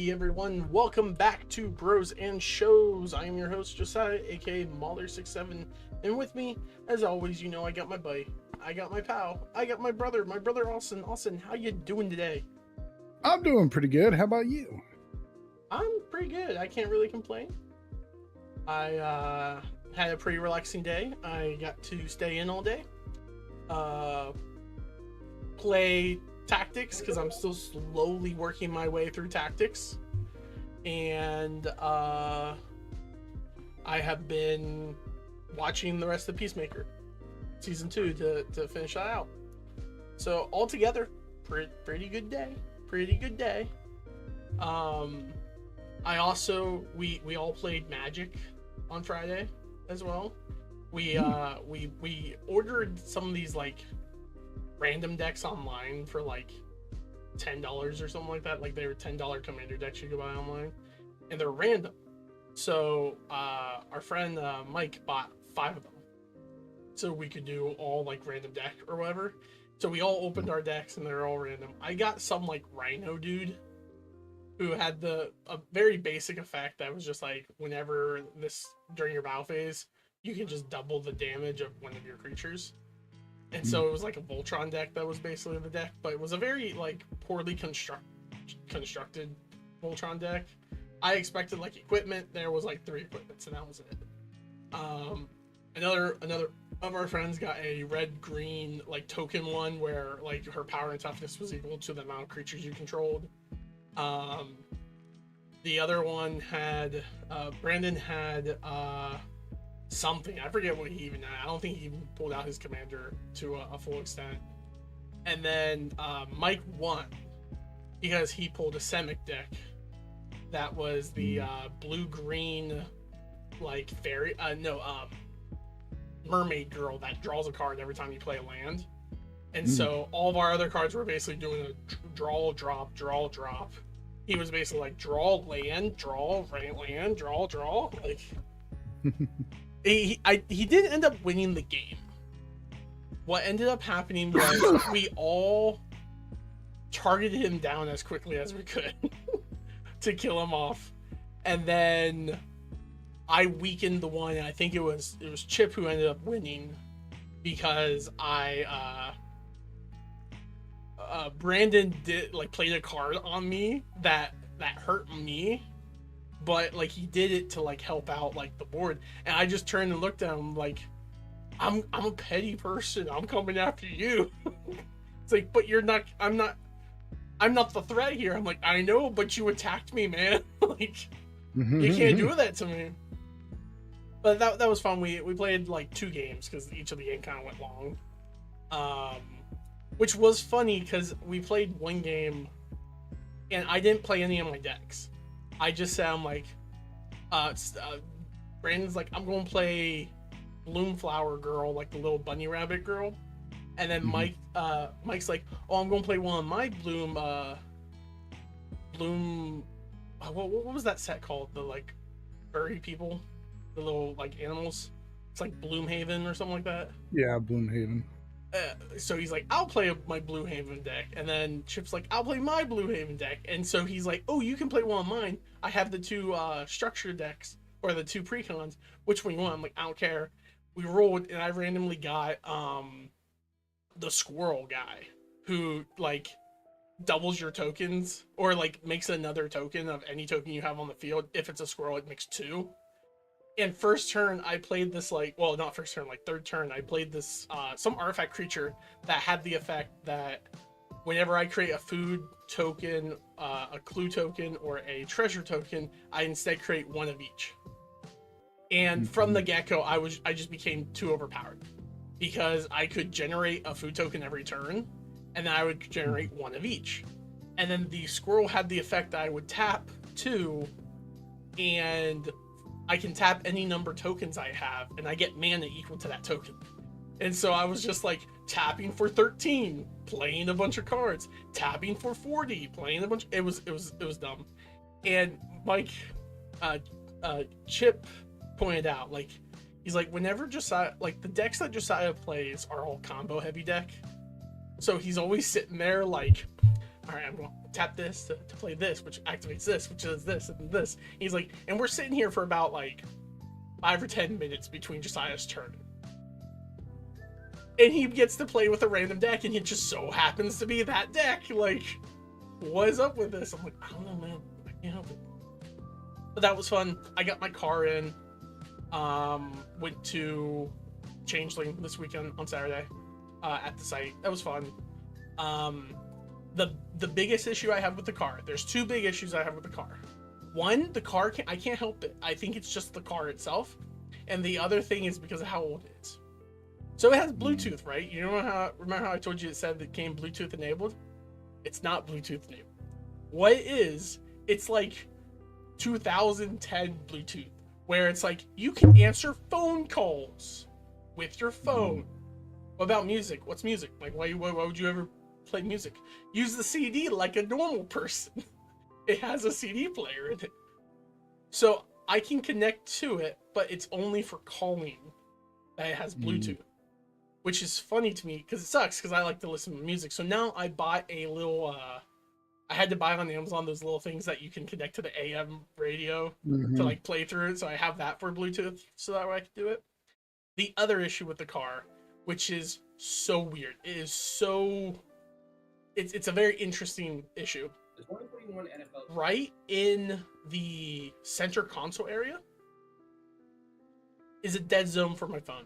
Hey everyone, welcome back to Bros and Shows. I am your host Josiah, aka Mauler67, and with me, as always, you know I got my buddy, I got my pal, I got my brother Austin. Austin, how you doing today? I'm doing pretty good. How about you? I'm pretty good. I can't really complain. I had a pretty relaxing day. I got to stay in all day, play tactics because I'm still slowly working my way through tactics, and I have been watching the rest of PeaceMaker season 2 to finish that out. So altogether, pretty good day. I also we all played Magic on Friday as well. We ordered some of these like random decks online for like $10 or something like that. Like they were $10 commander decks you could buy online, and they're random. So our friend Mike bought 5 of them, so we could do all like random deck or whatever. So we all opened our decks and they're all random. I got some like Rhino dude who had a very basic effect that was just like whenever during your battle phase, you can just double the damage of one of your creatures. And so it was like a Voltron deck that was basically the deck, but it was a very like poorly constructed Voltron deck. I expected like equipment. There was like 3 equipments, and that was it. Another of our friends got a red-green like token one where like her power and toughness was equal to the amount of creatures you controlled. The other one had Brandon had something, I forget what he even had. I don't think he even pulled out his commander to a full extent. And then Mike won because he pulled a Semic deck that was the blue-green like fairy mermaid girl that draws a card every time you play a land. And so all of our other cards were basically doing a draw drop. He was basically like draw land, draw land, draw like he didn't end up winning the game. What ended up happening was we all targeted him down as quickly as we could to kill him off, and then I weakened the one. And I think it was Chip who ended up winning because Brandon played a card on me that hurt me. But like he did it to like help out like the board, and I just turned and looked at him like, I'm a petty person. I'm coming after you. It's like, but you're not. I'm not the threat here. I'm like, I know, but you attacked me, man. Like you can't do that to me. But that was fun. We played like 2 games because each of the game kind of went long. Which was funny because we played 1 game, and I didn't play any of my decks. I just said, I'm like, Brandon's like, I'm going to play Bloomflower Girl, like the little bunny rabbit girl. And then Mike's like, oh, I'm going to play one of my what was that set called? The like furry people, the little like animals. It's like Bloomhaven or something like that. Yeah, Bloomhaven. So he's like, I'll play my Bluehaven deck, and then Chip's like, I'll play my Bluehaven deck, and so he's like, oh, you can play one of mine. I have the 2 structure decks, or the 2 precons. Which one you want? I'm like, I don't care. We rolled, and I randomly got the squirrel guy, who like doubles your tokens, or like makes another token of any token you have on the field. If it's a squirrel, it makes 2. And first turn, I played this not first turn, like 3rd turn, I played this some artifact creature that had the effect that whenever I create a food token, a clue token, or a treasure token, I instead create 1 of each. And from the get-go, I just became too overpowered because I could generate a food token every turn, and then I would generate 1 of each. And then the squirrel had the effect that I would tap 2, and I can tap any number tokens I have, and I get mana equal to that token. And so I was just like tapping for 13, playing a bunch of cards, tapping for 40, playing a bunch. It was dumb. And Mike, Chip pointed out, like, he's like, whenever Josiah, like the decks that Josiah plays are all combo heavy deck. So he's always sitting there like, all right, tap this to play this, which activates this, which does this and this. He's like, and we're sitting here for about like 5 or 10 minutes between Josiah's turn. And he gets to play with a random deck, and it just so happens to be that deck. Like, what is up with this? I'm like, I don't know, man. I can't help it. But that was fun. I got my car in. Went to Changeling this weekend on Saturday at the site. That was fun. The biggest issue I have with the car, there's two big issues I have with the car. One, the car, I can't help it. I think it's just the car itself. And the other thing is because of how old it is. So it has Bluetooth, right? You know remember how I told you it said it came Bluetooth enabled? It's not Bluetooth enabled. What it is, it's like 2010 Bluetooth, where it's like you can answer phone calls with your phone. What about music? What's music? Like, why would you ever play music? Use the CD like a normal person. It has a CD player in it. So I can connect to it, but it's only for calling that it has Bluetooth. Which is funny to me because it sucks because I like to listen to music. So now I bought a little, I had to buy on Amazon those little things that you can connect to the AM radio to like play through it. So I have that for Bluetooth so that way I can do it. The other issue with the car, which is so weird, it is so, it's a very interesting issue. Right in the center console area is a dead zone for my phone.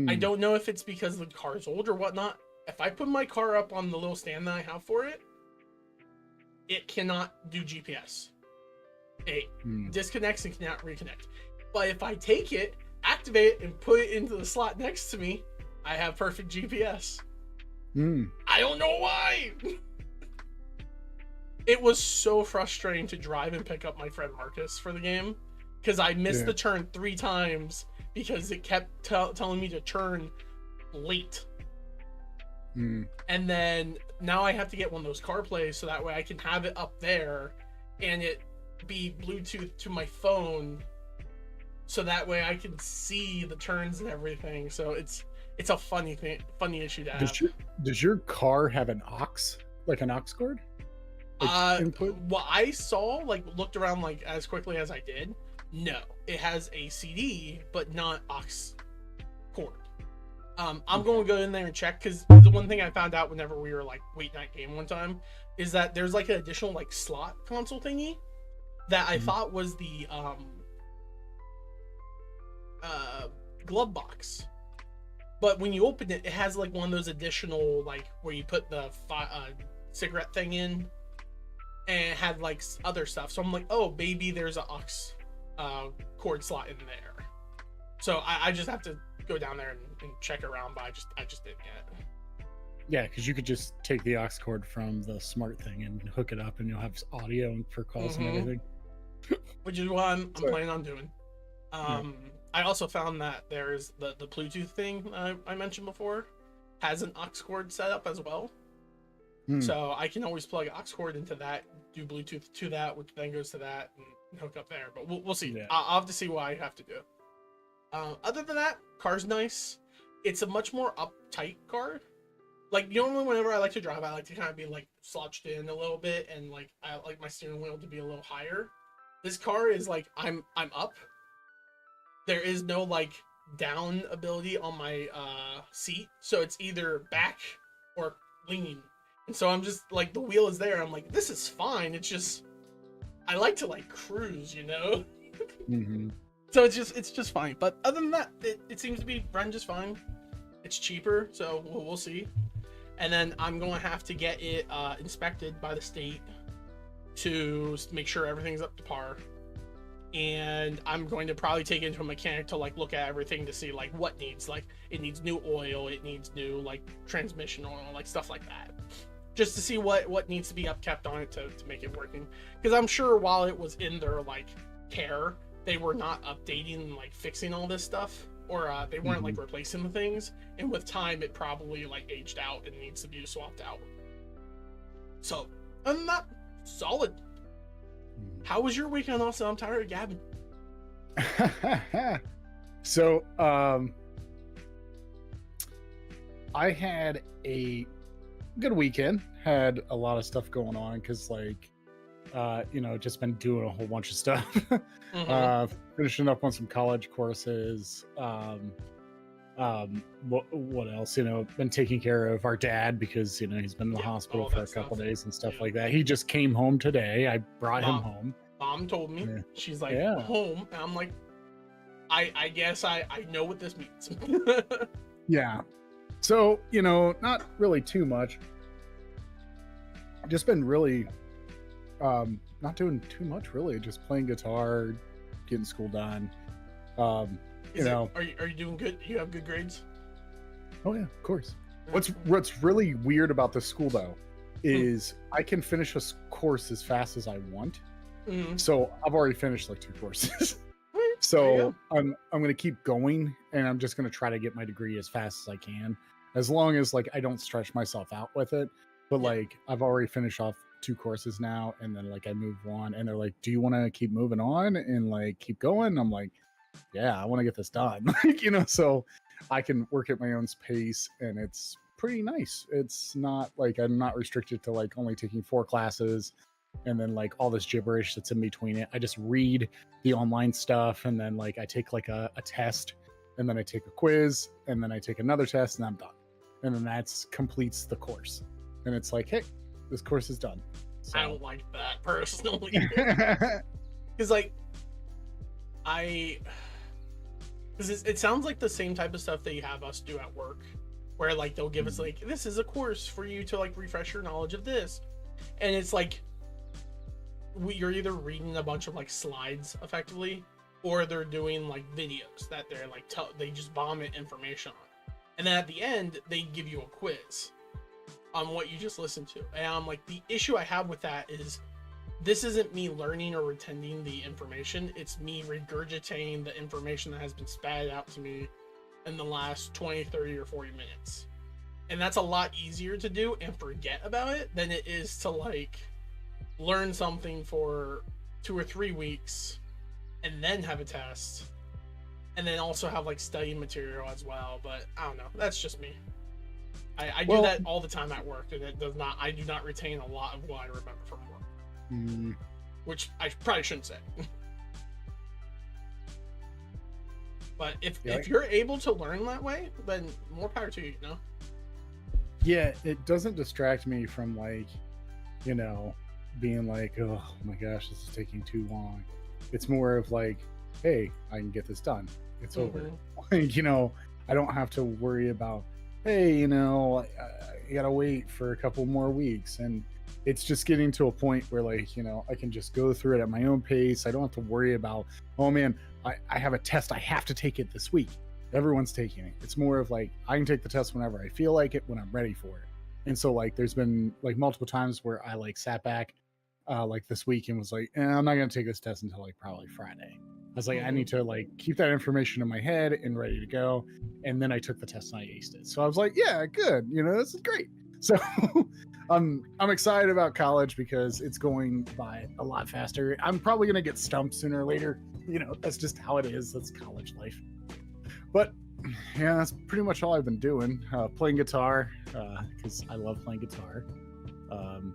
I don't know if it's because the car's old or whatnot. If I put my car up on the little stand that I have for it, it cannot do GPS. It disconnects and cannot reconnect. But if I take it, activate it, and put it into the slot next to me, I have perfect GPS. I don't know why. It was so frustrating to drive and pick up my friend Marcus for the game because I missed the turn 3 times because it kept telling me to turn late. And then now I have to get one of those CarPlays so that way I can have it up there and it be Bluetooth to my phone so that way I can see the turns and everything. So it's a funny issue to have. Does your car have an aux, like an aux cord? Input? What I saw, like looked around like as quickly as I did, no, it has a CD but not aux cord. I'm going to go in there and check because the one thing I found out whenever we were like waiting that game one time is that there's like an additional like slot console thingy that I thought was the glove box, but when you open it, it has like one of those additional like where you put the cigarette thing in, and it had like other stuff. So I'm like, oh, maybe there's a aux cord slot in there. So I just have to go down there and check around, but I just didn't get it. Yeah, because you could just take the aux cord from the smart thing and hook it up, and you'll have audio for calls and everything. Which is what I'm planning on doing. I also found that there's the Bluetooth thing I mentioned before has an aux cord set up as well. So I can always plug aux cord into that, do Bluetooth to that, which then goes to that and hook up there. But we'll see. Yeah. I'll have to see what I have to do. Other than that, car's nice. It's a much more uptight car. Like normally whenever I like to drive, I like to kind of be like slouched in a little bit, and like I like my steering wheel to be a little higher. This car is like I'm up. There is no like down ability on my seat, so it's either back or leaning. And so I'm just like, the wheel is there. I'm like, this is fine. It's just I like to like cruise, you know. So it's just fine. But other than that, it seems to be run just fine. It's cheaper, so we'll see. And then I'm going to have to get it inspected by the state to make sure everything's up to par. And I'm going to probably take it into a mechanic to like look at everything to see like what needs, like it needs new oil, it needs new like transmission oil, like stuff like that. Just to see what needs to be upkept on it to make it working. Because I'm sure while it was in their like care, they were not updating and like fixing all this stuff, or they weren't like replacing the things, and with time it probably like aged out and needs to be swapped out. So I'm not solid. How was your weekend? Also, I'm tired of gabbing. So I had a good weekend. Had a lot of stuff going on because, like, just been doing a whole bunch of stuff. Mm-hmm. Finishing up on some college courses. What else? Been taking care of our dad because he's been in the hospital all for that a couple stuff. days and stuff Yeah. like that. He just came home today. I brought him Mom, home. Mom told me. Yeah. She's like, Yeah. home, and I'm like, I guess I know what this means. Yeah. So, not really too much. Just been really not doing too much really, just playing guitar, getting school done. Are you doing good? You have good grades? Oh yeah, of course. What's really weird about this school though is I can finish a course as fast as I want. Mm-hmm. So I've already finished like 2 courses. So I'm gonna keep going, and I'm just gonna try to get my degree as fast as I can, as long as like I don't stretch myself out with it. But like I've already finished off 2 courses now, and then like I move on, and they're like, "Do you want to keep moving on and like keep going?" And I'm like, "Yeah, I want to get this done." So I can work at my own pace, and it's pretty nice. It's not like I'm not restricted to like only taking 4 classes and then like all this gibberish that's in between it. I just read the online stuff, and then like I take like a test, and then I take a quiz, and then I take another test, and I'm done. And then that's completes the course. And it's like, hey, this course is done. So. I don't like that personally. Because like it sounds like the same type of stuff that you have us do at work, where like they'll give us like, this is a course for you to like refresh your knowledge of this, and it's like you're either reading a bunch of like slides effectively, or they're doing like videos that they're like they just bomb it information on, and then at the end they give you a quiz on what you just listened to. And I'm like, the issue I have with that is this isn't me learning or retending the information, it's me regurgitating the information that has been spat out to me in the last 20, 30, or 40 minutes. And that's a lot easier to do and forget about it than it is to like learn something for 2 or 3 weeks and then have a test, and then also have like study material as well. But I don't know, that's just me. I do that all the time at work, and I do not retain a lot of what I remember from work. Which I probably shouldn't say. But if you're able to learn that way, then more power to you, Yeah, it doesn't distract me from like, being like, oh my gosh, this is taking too long. It's more of like, hey, I can get this done. It's over. Like, I don't have to worry about, hey, I gotta wait for a couple more weeks. And it's just getting to a point where like, I can just go through it at my own pace. I don't have to worry about, oh man, I have a test. I have to take it this week. Everyone's taking it. It's more of like, I can take the test whenever I feel like it, when I'm ready for it. And so like, there's been like multiple times where I like sat back like this week and was like, I'm not going to take this test until like probably Friday. I was like, I need to like keep that information in my head and ready to go. And then I took the test and I aced it. So I was like, yeah, good. This is great. So I'm excited about college because it's going by a lot faster. I'm probably going to get stumped sooner or later. That's just how it is. That's college life. But yeah, that's pretty much all I've been doing. Playing guitar because I love playing guitar. And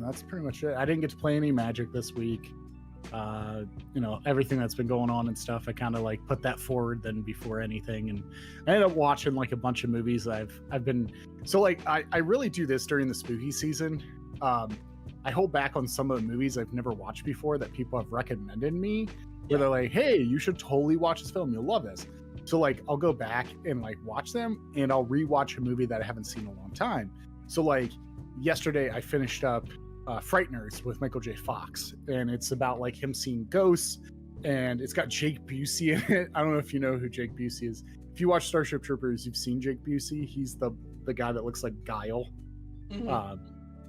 that's pretty much it. I didn't get to play any Magic this week. Everything that's been going on and stuff, I kind of like put that forward then before anything. And I ended up watching like a bunch of movies that I've been, so like I really do this during the spooky season. I hold back on some of the movies I've never watched before that people have recommended me, where they're like, hey, you should totally watch this film, you'll love this. So like I'll go back and like watch them, and I'll rewatch a movie that I haven't seen in a long time. So like yesterday I finished up Frighteners with Michael J. Fox, and it's about like him seeing ghosts, and it's got Jake Busey in it. I don't know if you know who Jake Busey is. If you watch Starship Troopers, you've seen Jake Busey. He's the guy that looks like Guile.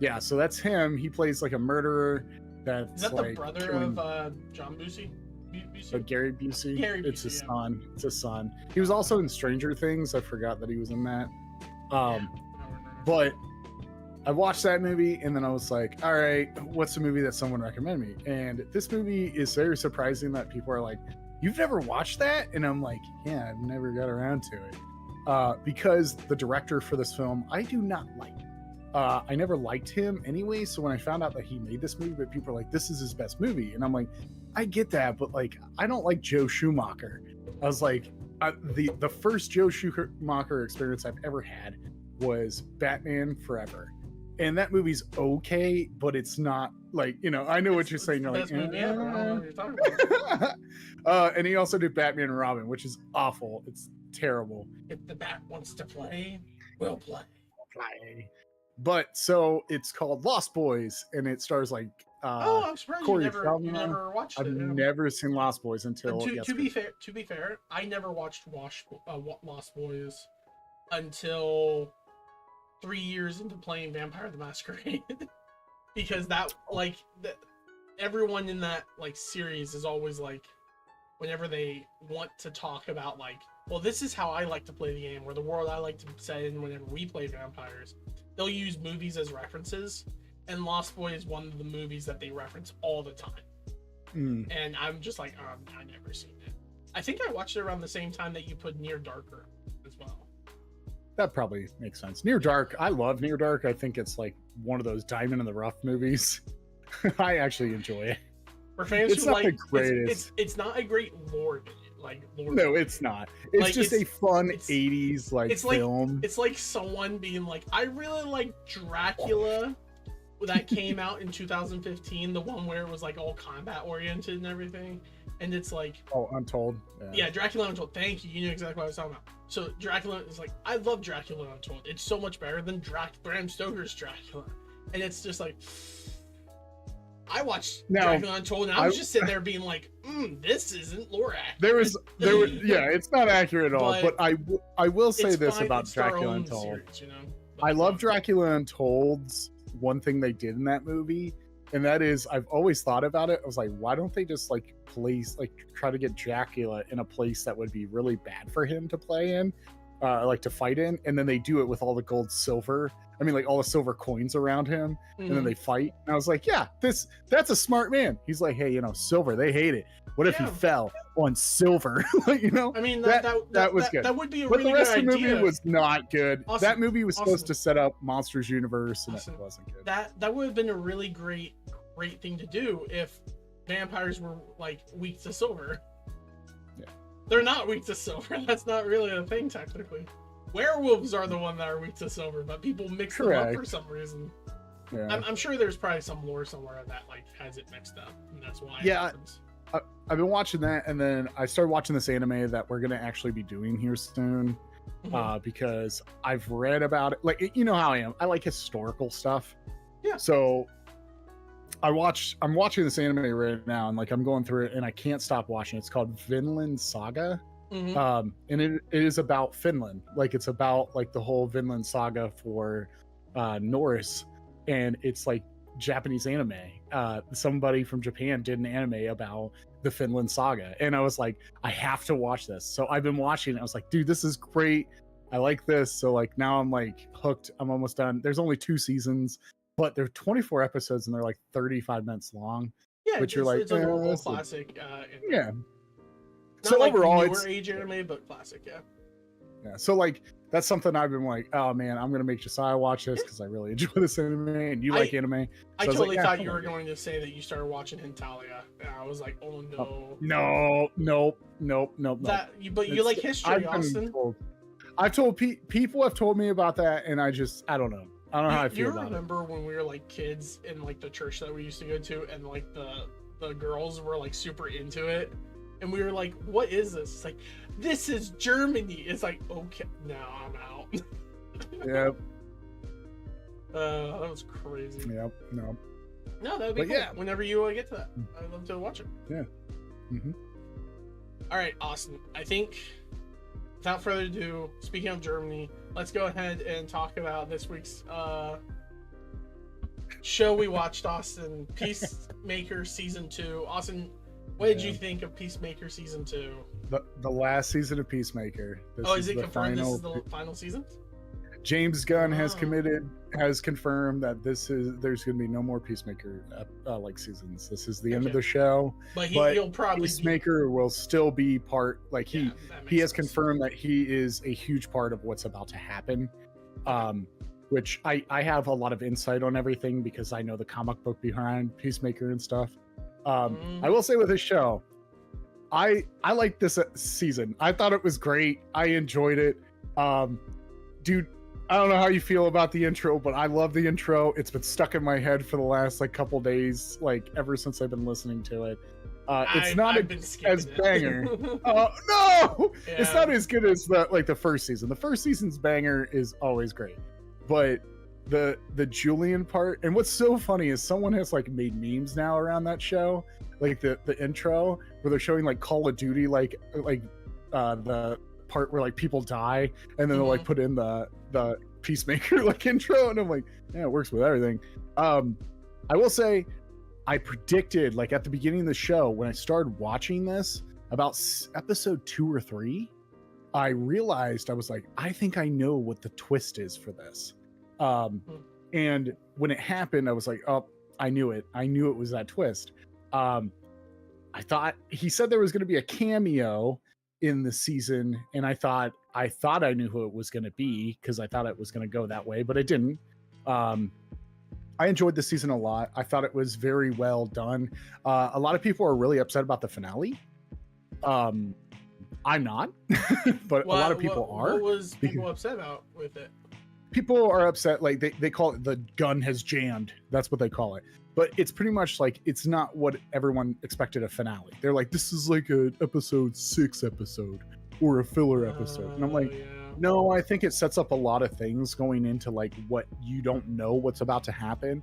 Yeah, so that's him. He plays like a murderer. Is that like the brother of John Busey? Gary Busey. It's his son. It's his son. He was Oh, also in Stranger Things. I forgot that he was in that. But I watched that movie, and then I was like, all right, what's the movie that someone recommended me? And this movie is very surprising that people are like, you've never watched that? And I'm like, yeah, I've never got around to it. because the director for this film I do not like. I never liked him anyway, so when I found out that he made this movie, but people are like, this is his best movie, and I'm like, I get that, but like, I don't like Joe Schumacher. I was like, the first Joe Schumacher experience I've ever had was Batman Forever, and that movie's okay, but it's not like, I know what you're saying. You're like, movie ever. I don't know what you're talking about. and he also did Batman and Robin, which is awful. It's terrible. If the Bat wants to play, we'll play. But so it's called Lost Boys, and it stars like I'm surprised Corey you never watched I've it. never seen Lost Boys until to be fair, I never watched Lost Boys until 3 years into playing Vampire the Masquerade. Because everyone in that like series is always like, whenever they want to talk about like, well, this is how I like to play the game, or the world I like to set in whenever we play vampires, they'll use movies as references, and Lost Boy is one of the movies that they reference all the time. And I'm just like, I've never seen it. I think I watched it around the same time that you put Near Darker as well. That probably makes sense. Near Dark, I love Near Dark. I think it's like one of those diamond in the rough movies. I actually enjoy it. For fans it's who not like, the greatest. It's not a great lore. No, it's not. It's like, just a fun 80s film. It's like someone being like, I really like Dracula, that came out in 2015, the one where it was like all combat oriented and everything, and it's like, Untold. Yeah, Dracula Untold. Thank you. You knew exactly what I was talking about. So Dracula is like, I love Dracula Untold. It's so much better than Bram Stoker's Dracula, and it's just like, I watched Dracula Untold, and I was just sitting there being like, this isn't lore accurate. There was, it's not accurate at all. But I will say this about Dracula Untold. Series, I love Dracula Untold's one thing they did in that movie, and that is, I've always thought about it. I was like, why don't they just try to get Dracula in a place that would be really bad for him to play in, to fight in, and then they do it with all the gold, silver. All the silver coins around him, and then they fight. And I was like, yeah, that's a smart man. He's like, hey, silver, they hate it. What if he fell on silver? That was good. That would be a but really the rest good of the movie idea. Was not good. Awesome. That movie was supposed to set up Monsters Universe, and it wasn't good. That would have been a really great thing to do if vampires were like weak to silver. Yeah. They're not weak to silver. That's not really a thing technically. Werewolves are the one that are weak to silver, but people mix them up for some reason. Yeah. I'm sure there's probably some lore somewhere that like has it mixed up, and that's why. Yeah, I've been watching that, and then I started watching this anime that we're gonna actually be doing here soon, because I've read about it. Like, you know how I am. I like historical stuff. Yeah. So I'm watching this anime right now, and like I'm going through it, and I can't stop watching. It's called Vinland Saga. And it is about Finland. Like, it's about like the whole Vinland Saga for Norse, and it's like Japanese anime. Somebody from Japan did an anime about the Finland Saga, and I was like, I have to watch this. So I've been watching it. I was like, dude, this is great. I like this. So like now I'm like hooked. I'm almost done. There's only 2 seasons, but they're 24 episodes, and they're like 35 minutes long. Yeah, which you're like, it's a normal classic. Yeah. Not so like overall, newer age anime, but classic, yeah. Yeah. So like that's something I've been like, oh man, I'm gonna make Josiah watch this because I really enjoy this anime, and you like anime. So I totally thought you were going to say that you started watching Hentalia, and I was like, oh no. Nope. But you like history, Austin. I've told people have told me about that, and I don't know. I don't know how I feel about it. You remember when we were like kids in like the church that we used to go to, and like the girls were like super into it, and we were like, what is this? It's like, this is Germany. It's like, okay, no, I'm out. Yep. That was crazy. Yep. No, that'd be cool. Yeah. Whenever you get to that, I'd love to watch it. Yeah. All right, Austin. I think without further ado, speaking of Germany, let's go ahead and talk about this week's show we watched, Austin. PeaceMaker Season 2. Austin, what did you think of PeaceMaker Season 2? The last season of PeaceMaker. Is it confirmed this is the final season? James Gunn Oh. has confirmed that there's going to be no more Peacemaker like seasons. This is the end of Okay. the show, But but he'll probably be. Peacemaker will still be part. Like Yeah, that he makes has sense. confirmed that he is a huge part of what's about to happen. Okay. Which I have a lot of insight on everything because I know the comic book behind Peacemaker and stuff. I will say with this show, I like this season. I thought it was great. I enjoyed it. Dude, I don't know how you feel about the intro, but I love the intro. It's been stuck in my head for the last like couple days, like ever since I've been listening to it. It's not I've been as skipping banger. it. No, it's Yeah. not as good as the first season. The first season's banger is always great, but the Julian part, and what's so funny is someone has like made memes now around that show, like the intro where they're showing like Call of Duty, like the part where like people die, and then they'll like put in the Peacemaker like intro, and I'm like, yeah, it works with everything. I will say, I predicted like at the beginning of the show when I started watching this, about episode 2 or 3, I realized I was like, I think I know what the twist is for this. And when it happened, I was like, oh, I knew it. I knew it was that twist. I thought he said there was going to be a cameo in the season, and I thought I knew who it was going to be because I thought it was going to go that way, but it didn't. I enjoyed the season a lot. I thought it was very well done. A lot of people are really upset about the finale. I'm not, but a lot of people are. What was people upset about with it? People are upset, like they call it the gun has jammed. That's what they call it. But it's pretty much like it's not what everyone expected a finale. They're like, this is like an episode 6 episode or a filler episode. And I'm like, Yeah. no, I think it sets up a lot of things going into like what you don't know what's about to happen.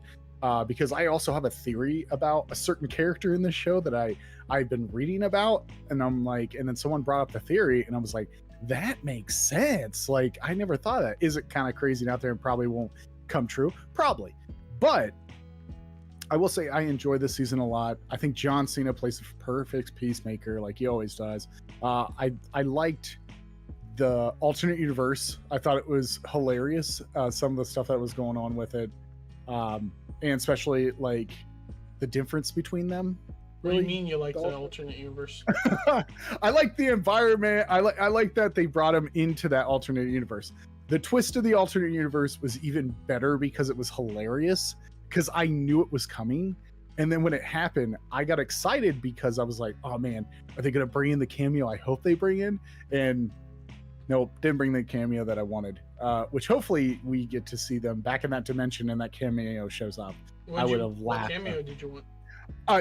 Because I also have a theory about a certain character in this show that I've been reading about, and I'm like, and then someone brought up the theory, and I was like, that makes sense. Like, I never thought of that. Is it kind of crazy out there and probably won't come true? Probably. But I will say I enjoy this season a lot. I think John Cena plays the perfect Peacemaker, like he always does. I liked the alternate universe. I thought it was hilarious, some of the stuff that was going on with it. And especially like the difference between them. Really? What do you mean you like the alternate universe? I like the environment. I like that they brought him into that alternate universe. The twist of the alternate universe was even better because it was hilarious, because I knew it was coming. And then when it happened, I got excited because I was like, oh man, are they going to bring in the cameo I hope they bring in? And no, didn't bring the cameo that I wanted, which hopefully we get to see them back in that dimension and that cameo shows up. I would have laughed. What cameo did you want?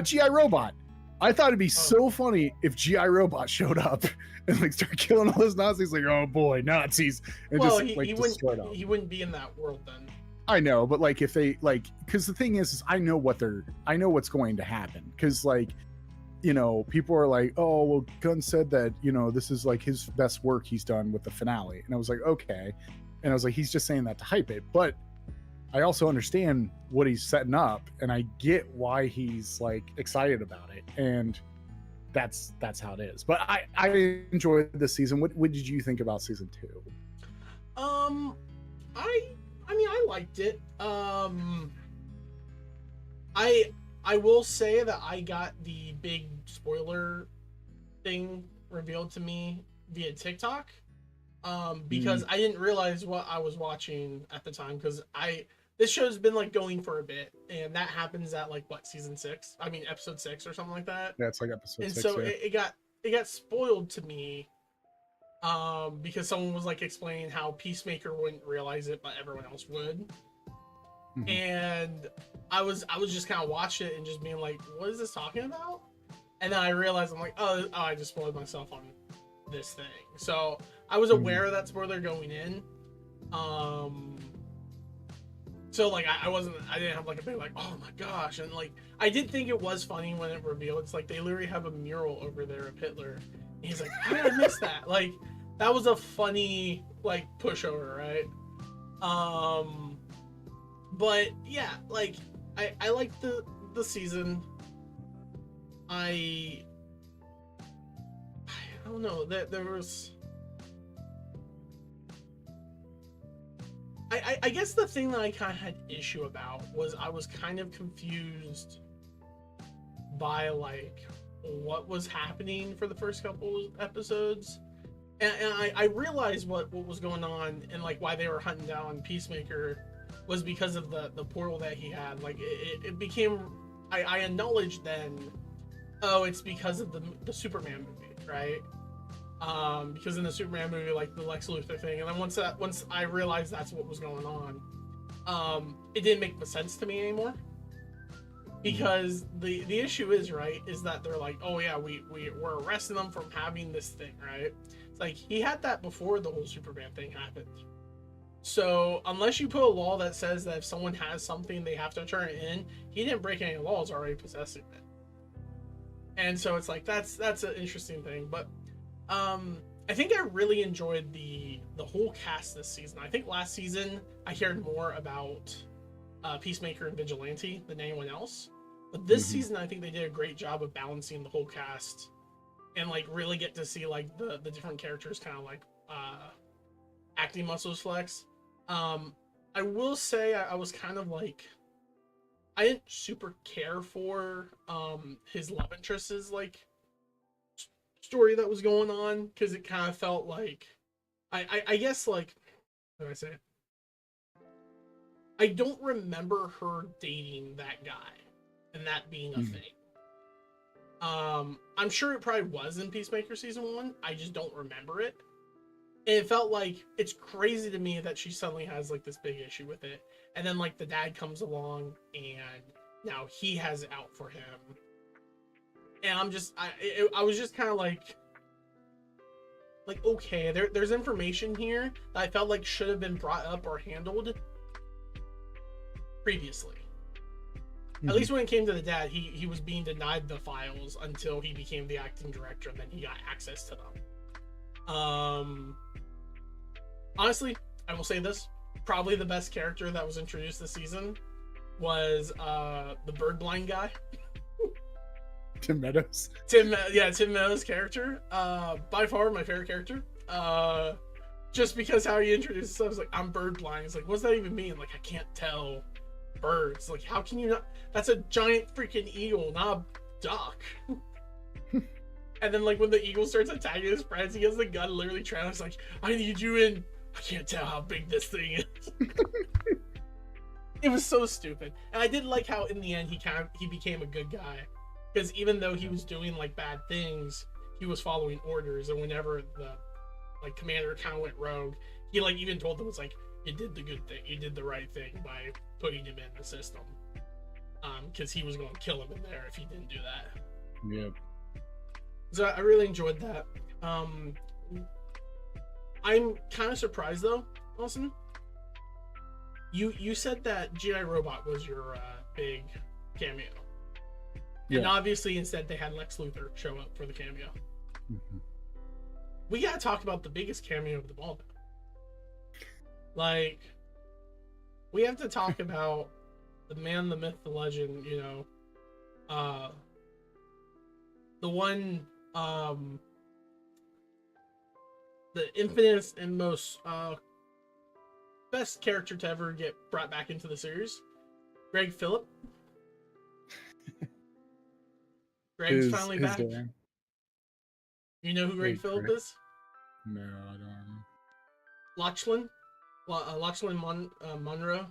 G.I. Robot. I thought it'd be so funny if G.I. Robot showed up and like start killing all those Nazis. Like, oh boy, Nazis! And well, just like destroy them. He wouldn't be in that world then. I know, but like if they like, because the thing is I know what's going to happen. Because like, you know, people are like, oh well, Gunn said that, you know, this is like his best work he's done with the finale, and I was like, okay, and I was like, he's just saying that to hype it, but I also understand what he's setting up, and I get why he's like excited about it, and that's how it is. But I enjoyed this season. What did you think about season 2? I mean, I liked it. I will say that I got the big spoiler thing revealed to me via TikTok. Because I didn't realize what I was watching at the time, because this show's been like going for a bit, and that happens at like what, season 6? I mean episode 6 or something like that. Yeah, it's like episode 6. And so yeah. it got spoiled to me, because someone was like explaining how Peacemaker wouldn't realize it, but everyone else would. Mm-hmm. And I was just kind of watching it and just being like, what is this talking about? And then I realized, I'm like, oh, I just spoiled myself on this thing. So I was aware of that spoiler going in. So like I didn't have like a big like, oh my gosh. And like I did think it was funny when it revealed. It's like they literally have a mural over there of Hitler. And he's like, how did I miss that? Like that was a funny like pushover, right? But yeah, like I liked the season. I don't know, there was I guess the thing that I kind of had issue about was I was kind of confused by like what was happening for the first couple episodes, and I realized what was going on and like why they were hunting down Peacemaker was because of the portal that he had. Like it became I acknowledged then, oh, it's because of the Superman movie, right? Because in the Superman movie, like the Lex Luthor thing, and then once I realized that's what was going on, it didn't make sense to me anymore. Because the issue is that they're like, oh yeah, we're arresting them from having this thing, right? It's like he had that before the whole Superman thing happened. So unless you put a law that says that if someone has something they have to turn it in, he didn't break any laws already possessing it. And so it's like that's an interesting thing, but I think I really enjoyed the whole cast this season. I think last season I cared more about Peacemaker and Vigilante than anyone else, but this season I think they did a great job of balancing the whole cast and like really get to see like the different characters kind of like acting muscles flex. I will say I was kind of like, I didn't super care for his love interest's like story that was going on, because it kind of felt like I guess like, how do I say it? I don't remember her dating that guy and that being a thing. I'm sure it probably was in Peacemaker season 1. I just don't remember it. And it felt like, it's crazy to me that she suddenly has like this big issue with it. And then like the dad comes along and now he has it out for him. And I was just kind of like, okay, there's information here that I felt like should have been brought up or handled previously. At least when it came to the dad, he was being denied the files until he became the acting director, and then he got access to them. Honestly, I will say this, probably the best character that was introduced this season was the bird blind guy. Tim Meadows. Tim Meadows' character. By far my favorite character. Just because how he introduced himself, like, I'm bird blind. It's like, what's that even mean? Like, I can't tell birds. Like, how can you not? That's a giant freaking eagle, not a duck. And then, like, when the eagle starts attacking his friends, he has the gun literally trying to, like, I need you in. I can't tell how big this thing is. It was so stupid. And I did like how in the end he became a good guy. Because even though he was doing like bad things, he was following orders, and whenever the like commander kind of went rogue, he like even told them, it's like, you did the good thing, you did the right thing by putting him in the system, because he was going to kill him in there if he didn't do that. Yep. So I really enjoyed that. I'm kind of surprised though, Austin. You said that G.I. Robot was your big cameo. Yeah. And obviously instead they had Lex Luthor show up for the cameo. We gotta talk about the biggest cameo of them all though. Like, we have to talk about the man, the myth, the legend, you know. The one, the infinite and most best character to ever get brought back into the series, Greg Phillip. Greg's finally back. Dad. You know who Greg Phillip is? No, I don't. Lachlan Monroe.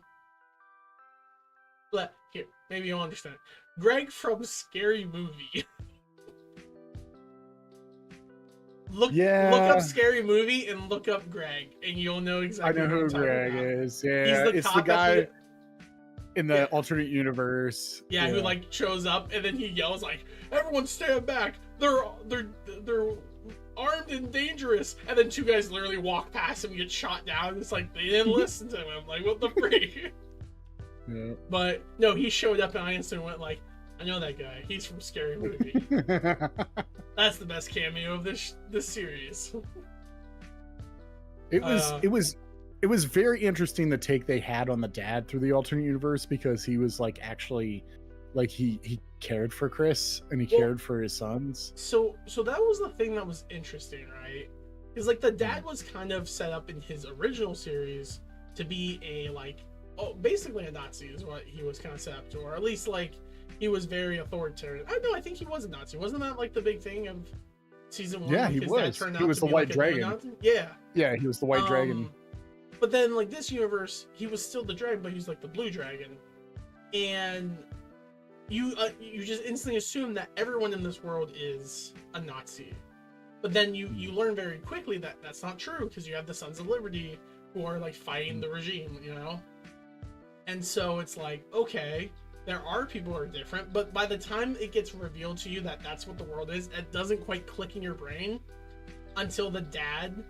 But here, maybe you'll understand. Greg from Scary Movie. Look up Scary Movie and look up Greg, and you'll know exactly. I know who Greg is. Yeah, it's the guy in the alternate universe. Yeah, who like shows up and then he yells like, "Everyone stand back! They're armed and dangerous!" And then two guys literally walk past him and get shot down. It's like they didn't listen to him. Like, what the freak? Yeah. But no, he showed up and I instantly went like, I know that guy. He's from Scary Movie. That's the best cameo of this series. It was very interesting the take they had on the dad through the alternate universe, because he was like actually like he cared for Chris and he cared for his sons. So that was the thing that was interesting, right? Because like the dad was kind of set up in his original series to be a like, oh, basically a Nazi is what he was kind of set up to, or at least like he was very authoritarian. I know, I think he was a Nazi. Wasn't that like the big thing of season 1? Yeah, like, he his was. Dad turned He out was to the be, White like, a Dragon. neo-Nazi? Yeah. Yeah, he was the White Dragon. But then, like, this universe, he was still the dragon, but he's like the blue dragon, and you just instantly assume that everyone in this world is a Nazi. But then you learn very quickly that that's not true, because you have the Sons of Liberty who are like fighting the regime, you know? And so it's like, okay, there are people who are different, but by the time it gets revealed to you that that's what the world is, it doesn't quite click in your brain until the dad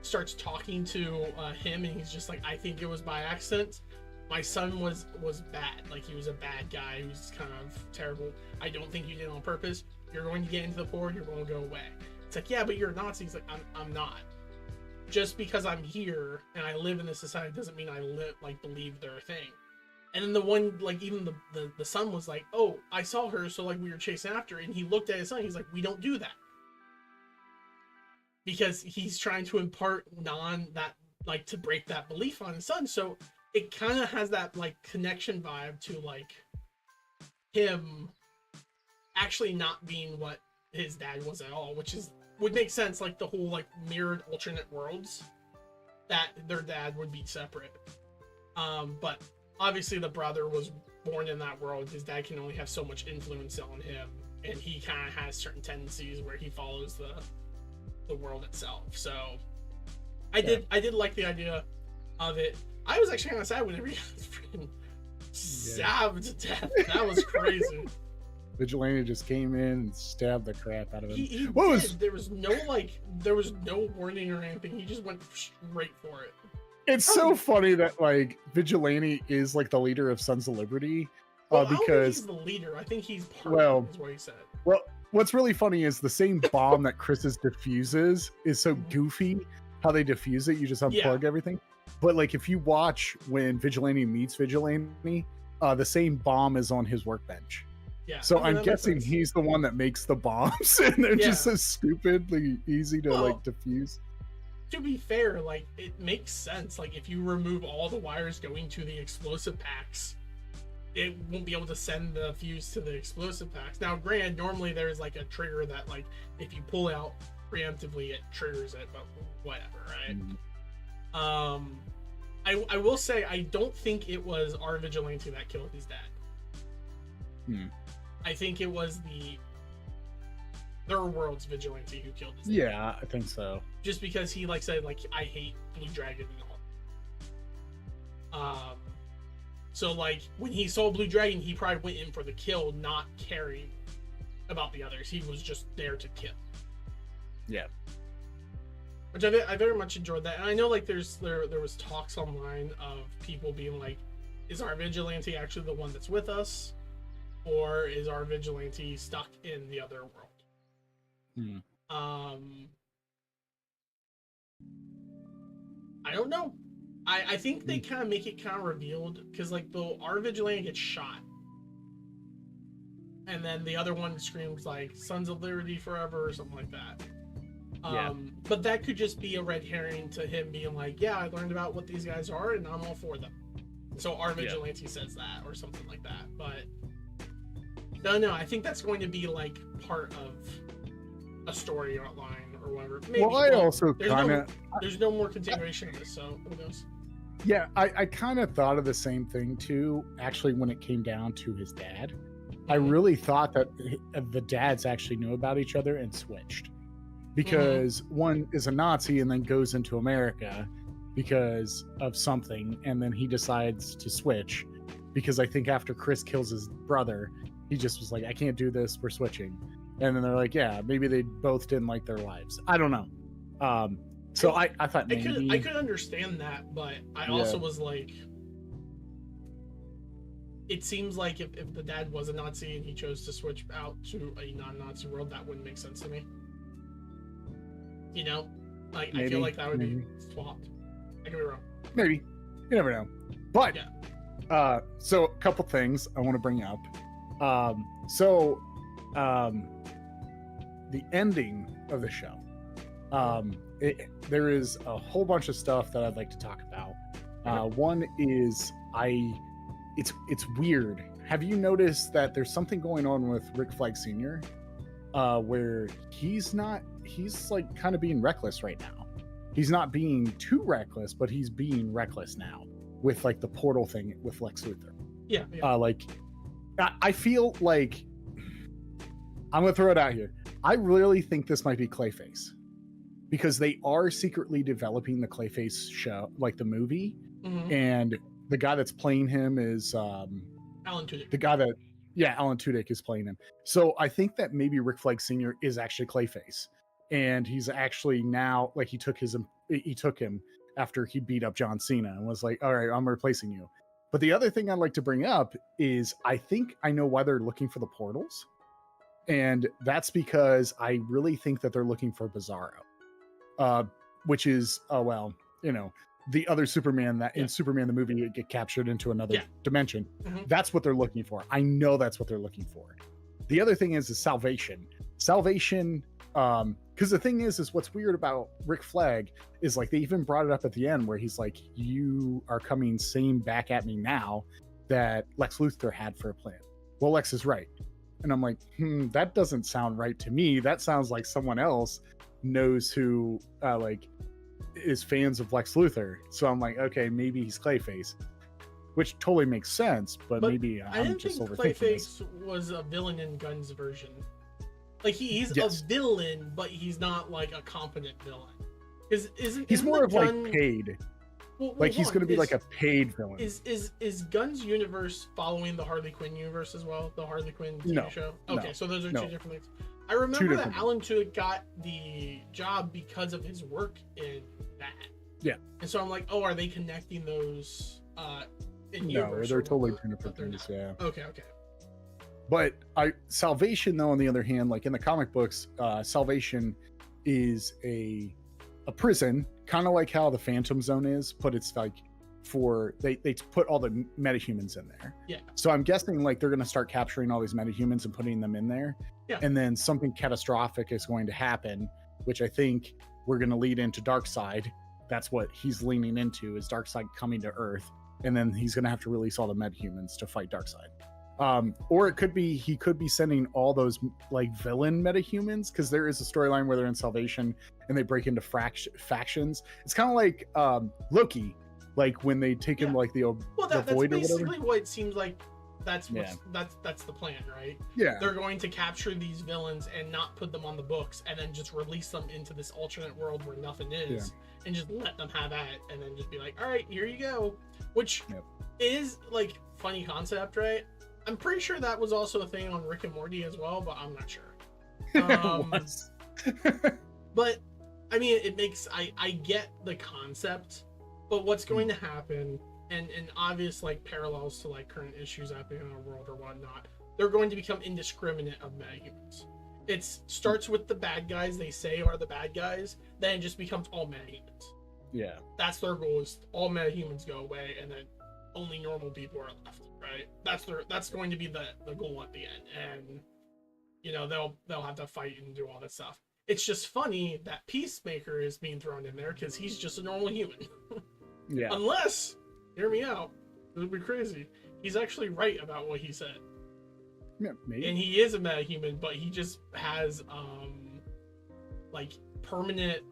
starts talking to him, and he's just like, I think it was by accident. My son was bad. Like, he was a bad guy. He was kind of terrible. I don't think you did it on purpose. You're going to get into the poor, you're going to go away. It's like, yeah, but you're a Nazi. He's like, I'm not. Just because I'm here and I live in this society doesn't mean I believe their thing. And then the one, like, even the son was like, oh, I saw her, so like we were chasing after her. And he looked at his son, he's like, we don't do that. Because he's trying to impart to break that belief on his son. So it kind of has that like connection vibe to like him actually not being what his dad was at all, which would make sense, like the whole like mirrored alternate worlds that their dad would be separate. But obviously the brother was born in that world. His dad can only have so much influence on him, and he kind of has certain tendencies where he follows the world itself. So I did like the idea of it. I was actually kind of sad whenever he got freaking stabbed to death. That was crazy. Vigilante just came in and stabbed the crap out of him. There was no warning or anything. He just went straight for it. It's so funny that like Vigilante is like the leader of Sons of Liberty, Well, I don't think because he's the leader. I think he's part of it, is what he said. Well, what's really funny is the same bomb that Chris's diffuses is so goofy. How they diffuse it, you just unplug everything. But like if you watch when Vigilante meets Vigilante, the same bomb is on his workbench. Yeah. So I'm guessing he's the one that makes the bombs, and they're just so stupidly easy to like diffuse. To be fair, like it makes sense. Like if you remove all the wires going to the explosive packs, it won't be able to send the fuse to the explosive packs. Now, granted, normally there's like a trigger that like if you pull out preemptively, it triggers it, but whatever, right? I will say I don't think it was our Vigilante that killed his dad. I think it was their world's Vigilante who killed his dad. Yeah, I think so. Just because he like said like I hate Blue Dragon and all. So like when he saw Blue Dragon, he probably went in for the kill, not caring about the others. He was just there to kill. Yeah. Which I very much enjoyed that. And I know like there was talks online of people being like, is our Vigilante actually the one that's with us? Or is our Vigilante stuck in the other world? I don't know. I think they kind of make it kind of revealed, because like our Vigilante gets shot, and then the other one screams like Sons of Liberty forever or something like that. But that could just be a red herring to him being like, yeah, I learned about what these guys are and I'm all for them. So our Vigilante says that or something like that. But no, I think that's going to be like part of a story outline or whatever. Maybe. Well, I also kind of... There's no more continuation of this, so who knows? Yeah, I kind of thought of the same thing too, actually, when it came down to his dad. I really thought that the dads actually knew about each other and switched. Because one is a Nazi and then goes into America because of something, and then he decides to switch. Because I think after Chris kills his brother, he just was like, I can't do this, we're switching. And then they're like, yeah, maybe they both didn't like their lives. I don't know. So I thought maybe... I could understand that, but I also was like... It seems like if the dad was a Nazi and he chose to switch out to a non-Nazi world, that wouldn't make sense to me. You know? Like, maybe, I feel like that would be swapped. I could be wrong. Maybe. You never know. But, so a couple things I want to bring up. The ending of the show. There is a whole bunch of stuff that I'd like to talk about. One is it's weird. Have you noticed that there's something going on with Rick Flag Sr. Where he's like kind of being reckless right now. He's not being too reckless, but he's being reckless now with like the portal thing with Lex Luthor. Yeah. Like I feel like I'm gonna throw it out here. I really think this might be Clayface because they are secretly developing the Clayface show, like the movie, and the guy that's playing him is Alan Tudyk. The guy that, Alan Tudyk is playing him. So I think that maybe Rick Flag Sr. is actually Clayface, and he's actually now like he took him after he beat up John Cena and was like, all right, I'm replacing you. But the other thing I'd like to bring up is I think I know why they're looking for the portals. And that's because I really think that they're looking for Bizarro, which is, the other Superman that in Superman the movie would get captured into another dimension. That's what they're looking for. I know that's what they're looking for. The other thing is Salvation. Because the thing is what's weird about Rick Flag is like they even brought it up at the end where he's like, you are coming same back at me now that Lex Luthor had for a plan. Well, Lex is right. And I'm like, that doesn't sound right to me. That sounds like someone else knows who is fans of Lex Luthor. So I'm like, okay, maybe he's Clayface, which totally makes sense. But maybe I'm just overthinking this. Clayface was a villain in Gunn's version. Like he's a villain, but he's not like a competent villain. He's more of like paid. Well, he's going to be like a paid villain. Is Gunn's universe following the Harley Quinn universe as well? The Harley Quinn TV show? Okay, so those are two different things. I remember that Alan Tudyk got the job because of his work in that. Yeah. And so I'm like, oh, are they connecting those in universe? No, they're totally two different things, yeah. Okay. But Salvation, though, on the other hand, like in the comic books, Salvation is a prison, kind of like how the Phantom Zone is, but it's like they put all the metahumans in there. Yeah. So I'm guessing like they're going to start capturing all these metahumans and putting them in there. Yeah. And then something catastrophic is going to happen, which I think we're going to lead into Darkseid. That's what he's leaning into, is Darkseid coming to Earth, and then he's going to have to release all the metahumans to fight Darkseid. Or it could be he could be sending all those like villain metahumans, because there is a storyline where they're in Salvation and they break into factions. It's kind of like Loki, like when they take him like the Void or whatever. That's basically what it seems like. That's the plan, right? Yeah. They're going to capture these villains and not put them on the books, and then just release them into this alternate world where nothing is, and just let them have at it, and then just be like, all right, here you go. Which is like funny concept, right? I'm pretty sure that was also a thing on Rick and Morty as well, but I'm not sure. But I mean, it makes I get the concept, but what's going to happen, and obvious like parallels to like current issues happening in our world or whatnot, they're going to become indiscriminate of metahumans. It starts with the bad guys they say are the bad guys, then it just becomes all metahumans. Yeah. That's their goal, is all metahumans go away, and then only normal people are left. Right, that's going to be the goal at the end, and you know they'll have to fight and do all that stuff. It's just funny that PeaceMaker is being thrown in there because he's just a normal human. Yeah. Unless, hear me out, it would be crazy. He's actually right about what he said. Yeah, maybe. And he is a metahuman, but he just has like permanent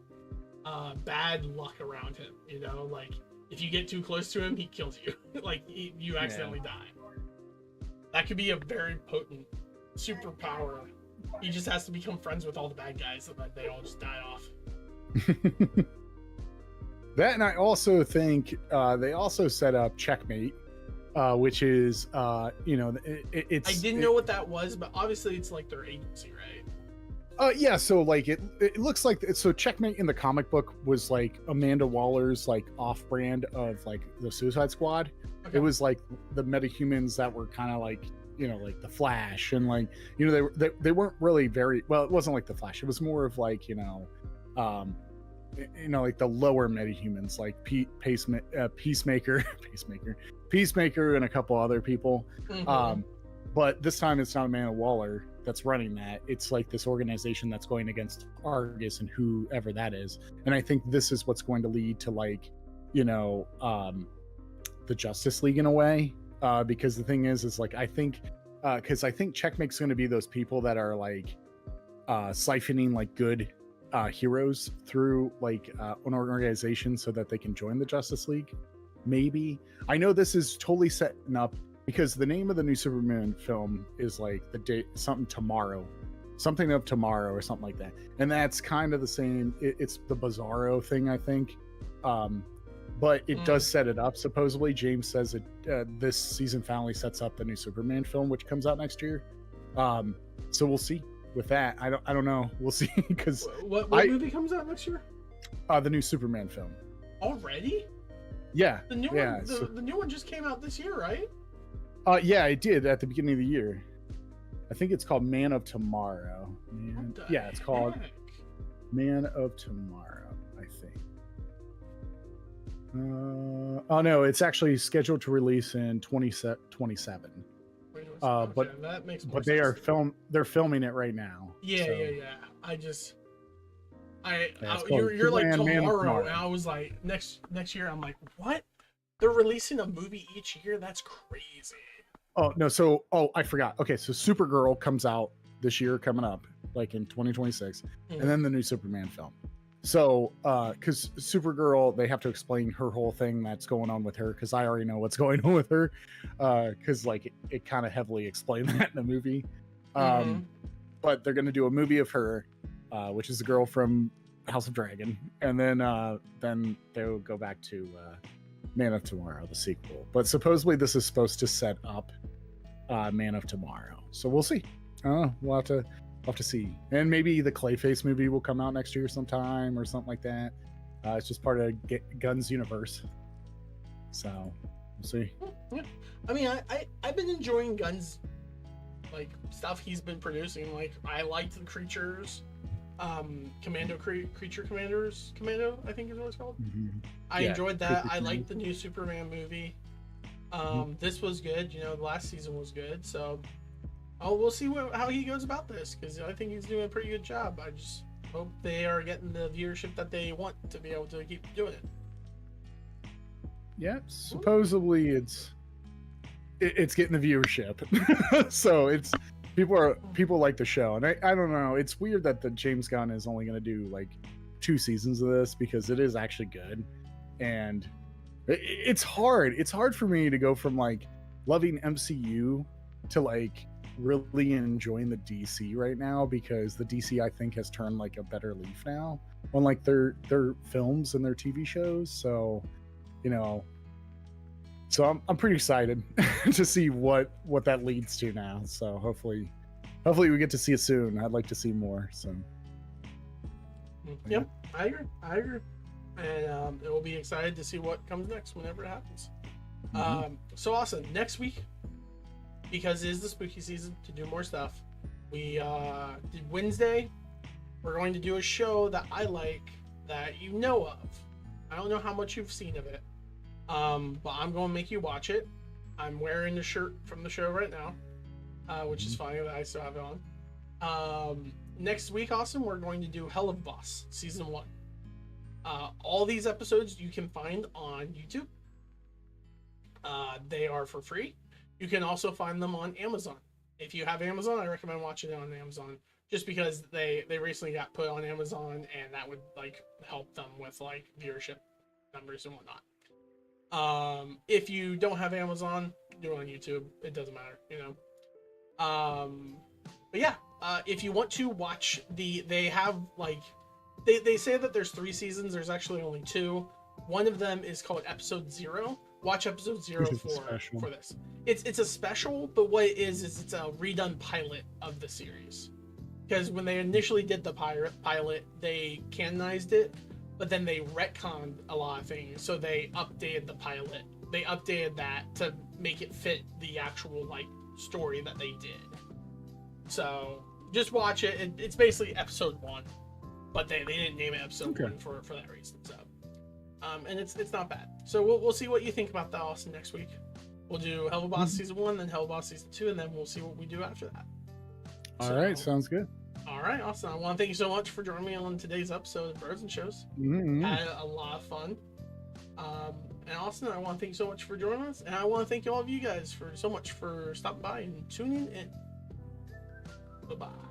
bad luck around him. You know, like. If you get too close to him, he kills you. Like, you accidentally die. That could be a very potent superpower. He just has to become friends with all the bad guys so that they all just die off. That, and I also think they also set up Checkmate, which is, it's... I didn't know what that was, but obviously it's like their agency, right? Yeah, so like it looks like, so Checkmate in the comic book was like Amanda Waller's like off-brand of like the Suicide Squad. Okay. It was like the metahumans that were kind of like, like the Flash, and like, they weren't really very well. It wasn't like the Flash. It was more of like, like the lower metahumans, like PeaceMaker, and a couple other people. Mm-hmm. But this time it's not Amanda Waller that's running that. It's like this organization that's going against Argus and whoever that is. And I think this is what's going to lead to like, the Justice League in a way, because the thing is like I think because I think Checkmate's going to be those people that are like siphoning like good heroes through like an organization so that they can join the Justice League. Maybe. I know this is totally setting up because the name of the new Superman film is like the date something of tomorrow or something like that, and that's kind of the same. It's the Bizarro thing, I think, but it does set it up. Supposedly James says it this season finally sets up the new Superman film, which comes out next year. So we'll see with that. I don't know, we'll see, because what movie comes out next year? The new Superman film. Already? Yeah, the new one. The new one just came out this year, right? Yeah, it did at the beginning of the year. I think it's called Man of Tomorrow. It's called Man of Tomorrow, I think. Oh no, it's actually scheduled to release in 2027. But that makes more but sense. they're filming it right now. Yeah. You're Superman, like Man of tomorrow, and I was like next year. I'm like, what? They're releasing a movie each year? That's crazy. Oh no, so I forgot. Okay, so Supergirl comes out this year, coming up, like in 2026, and then the new Superman film. So, because Supergirl, they have to explain her whole thing that's going on with her, because I already know what's going on with her, because like it kind of heavily explained that in the movie. But they're gonna do a movie of her, which is the girl from House of Dragon, and then they'll go back to Man of Tomorrow, the sequel. But supposedly this is supposed to set up Man of Tomorrow, so we'll see. We'll have to see, and maybe the Clayface movie will come out next year sometime or something like that. It's just part of Gunn's universe, so we'll see. Yeah. I mean, I've been enjoying Gunn's like stuff he's been producing. Like, I liked the Creatures, Creature Commanders, I think is what it's called. I enjoyed that. I liked the new Superman movie. This was good. You know, the last season was good. So, we'll see how he goes about this, because I think he's doing a pretty good job. I just hope they are getting the viewership that they want to be able to keep doing it. Yeah, supposedly it's getting the viewership. So it's people like the show, and I don't know. It's weird that the James Gunn is only going to do like 2 seasons of this, because it is actually good, and it's hard. It's hard for me to go from like loving MCU to like really enjoying the DC right now, because the DC I think has turned like a better leaf now on like their films and their TV shows. So, you know, so I'm pretty excited to see what that leads to now. So hopefully we get to see it soon. I'd like to see more. So yep, I agree, and we'll be excited to see what comes next whenever it happens. So awesome. Next week, because it is the spooky season, to do more stuff, we did Wednesday. We're going to do a show that I like, that you know of. I don't know how much you've seen of it, but I'm going to make you watch it. I'm wearing the shirt from the show right now, which is funny that I still have it on. Next week, awesome, we're going to do Hell of Boss season 1. All these episodes you can find on YouTube. They are for free. You can also find them on Amazon. If you have Amazon, I recommend watching it on Amazon, just because they recently got put on Amazon, and that would like help them with like viewership numbers and whatnot. If you don't have Amazon, do it on YouTube. It doesn't matter, you know. But yeah, if you want to watch they have like they say that there's 3 seasons. There's actually only 2. One of them is called Episode 0. Watch Episode 0 for this. It's a special, but what it is it's a redone pilot of the series. Because when they initially did the pilot, they canonized it, but then they retconned a lot of things. So they updated the pilot. They updated that to make it fit the actual like story that they did. So just watch it. It's basically Episode 1, but they didn't name it Episode 1 for that reason. So. And it's not bad. So we'll see what you think about that, Austin, next week. We'll do Hell of a Boss season 1, then Hell of a Boss season 2, and then we'll see what we do after that. All right, sounds good. All right, Austin, I want to thank you so much for joining me on today's episode of Bros and Shows. Had a lot of fun. And Austin, I want to thank you so much for joining us, and I want to thank all of you guys for so much for stopping by and tuning in. Bye bye.